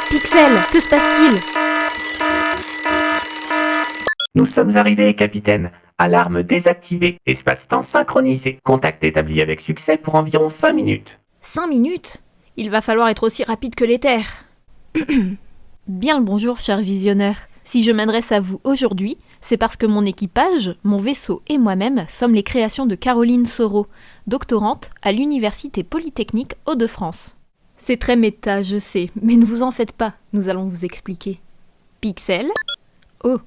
Pixel, que se passe-t-il? Nous sommes arrivés, capitaine. Alarme désactivée, espace-temps synchronisé. Contact établi avec succès pour environ 5 minutes. 5 minutes? Il va falloir être aussi rapide que l'éther. Bien le bonjour, chers visionneurs. Si je m'adresse à vous aujourd'hui, c'est parce que mon équipage, mon vaisseau et moi-même sommes les créations de Caroline Soro, doctorante à l'Université Polytechnique Hauts-de-France. C'est très méta, je sais, mais ne vous en faites pas, nous allons vous expliquer. Pixel? Oh,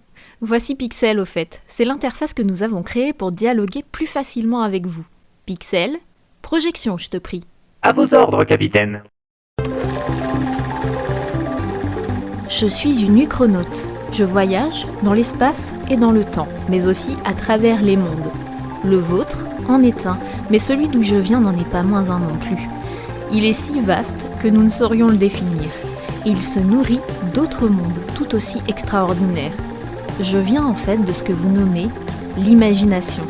voici Pixel au fait. C'est l'interface que nous avons créée pour dialoguer plus facilement avec vous. Pixel, projection, je te prie. À vos ordres, capitaine. Je suis une uchronaute. Je voyage dans l'espace et dans le temps, mais aussi à travers les mondes. Le vôtre en est un, mais celui d'où je viens n'en est pas moins un non plus. Il est si vaste que nous ne saurions le définir. Et il se nourrit d'autres mondes tout aussi extraordinaires. Je viens en fait de ce que vous nommez l'imagination.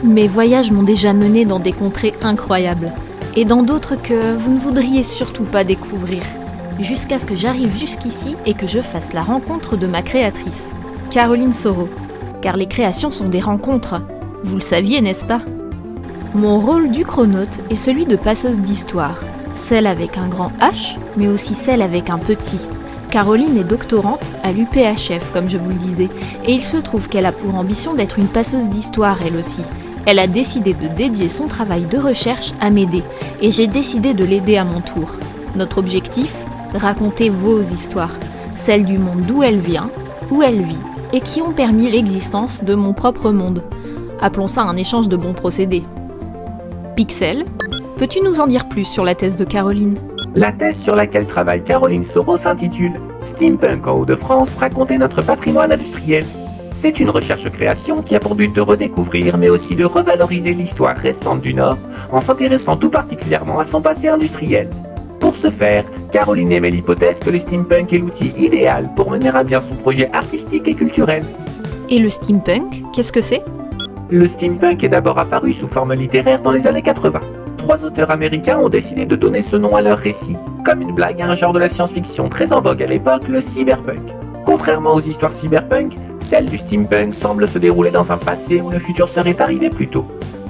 Mes voyages m'ont déjà mené dans des contrées incroyables, et dans d'autres que vous ne voudriez surtout pas découvrir. Jusqu'à ce que j'arrive jusqu'ici et que je fasse la rencontre de ma créatrice, Caroline Soro. Car les créations sont des rencontres. Vous le saviez, n'est-ce pas? Mon rôle d'uchronaute est celui de passeuse d'histoire. Celle avec un grand H, mais aussi celle avec un petit. Caroline est doctorante à l'UPHF, comme je vous le disais, et il se trouve qu'elle a pour ambition d'être une passeuse d'histoire, elle aussi. Elle a décidé de dédier son travail de recherche à m'aider, et j'ai décidé de l'aider à mon tour. Notre objectif? Raconter vos histoires, celles du monde d'où elle vient, où elle vit, et qui ont permis l'existence de mon propre monde. Appelons ça un échange de bons procédés. Pixel, peux-tu nous en dire plus sur la thèse de Caroline? La thèse sur laquelle travaille Caroline Soro s'intitule « Steampunk en Hauts-de-France, raconter notre patrimoine industriel ». C'est une recherche-création qui a pour but de redécouvrir, mais aussi de revaloriser l'histoire récente du Nord, en s'intéressant tout particulièrement à son passé industriel. Pour ce faire, Caroline émet l'hypothèse que le steampunk est l'outil idéal pour mener à bien son projet artistique et culturel. Et le steampunk, qu'est-ce que c'est? Le steampunk est d'abord apparu sous forme littéraire dans les années 80. 3 auteurs américains ont décidé de donner ce nom à leur récit, comme une blague à un genre de la science-fiction très en vogue à l'époque, le cyberpunk. Contrairement aux histoires cyberpunk, celle du steampunk semble se dérouler dans un passé où le futur serait arrivé plus tôt.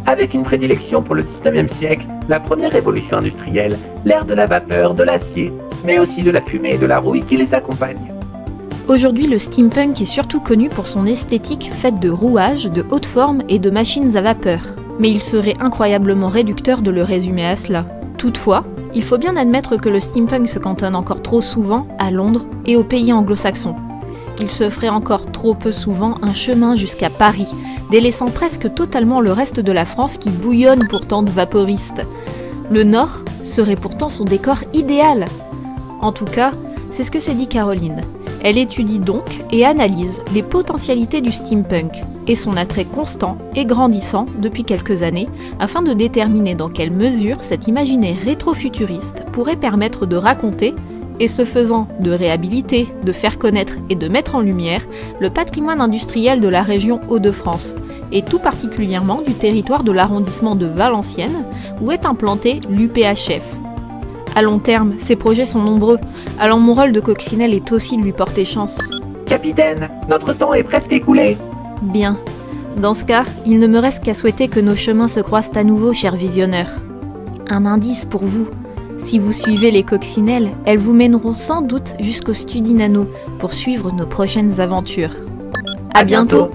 Avec une prédilection pour le 19e siècle, la première révolution industrielle, l'ère de la vapeur, de l'acier, mais aussi de la fumée et de la rouille qui les accompagnent. Aujourd'hui, le steampunk est surtout connu pour son esthétique faite de rouages, de haute forme et de machines à vapeur. Mais il serait incroyablement réducteur de le résumer à cela. Toutefois, il faut bien admettre que le steampunk se cantonne encore trop souvent à Londres et aux pays anglo-saxons. Il se ferait encore trop peu souvent un chemin jusqu'à Paris, délaissant presque totalement le reste de la France qui bouillonne pourtant de vaporistes. Le Nord serait pourtant son décor idéal. En tout cas, c'est ce que s'est dit Caroline. Elle étudie donc et analyse les potentialités du steampunk et son attrait constant et grandissant depuis quelques années afin de déterminer dans quelle mesure cet imaginaire rétro-futuriste pourrait permettre de raconter et ce faisant de réhabiliter, de faire connaître et de mettre en lumière le patrimoine industriel de la région Hauts-de-France, et tout particulièrement du territoire de l'arrondissement de Valenciennes, où est implanté l'UPHF. À long terme, ces projets sont nombreux, alors mon rôle de coccinelle est aussi de lui porter chance. Capitaine, notre temps est presque écoulé. Bien. Dans ce cas, il ne me reste qu'à souhaiter que nos chemins se croisent à nouveau, chers visionneurs. Un indice pour vous. Si vous suivez les coccinelles, elles vous mèneront sans doute jusqu'au Studi Nano pour suivre nos prochaines aventures. À bientôt.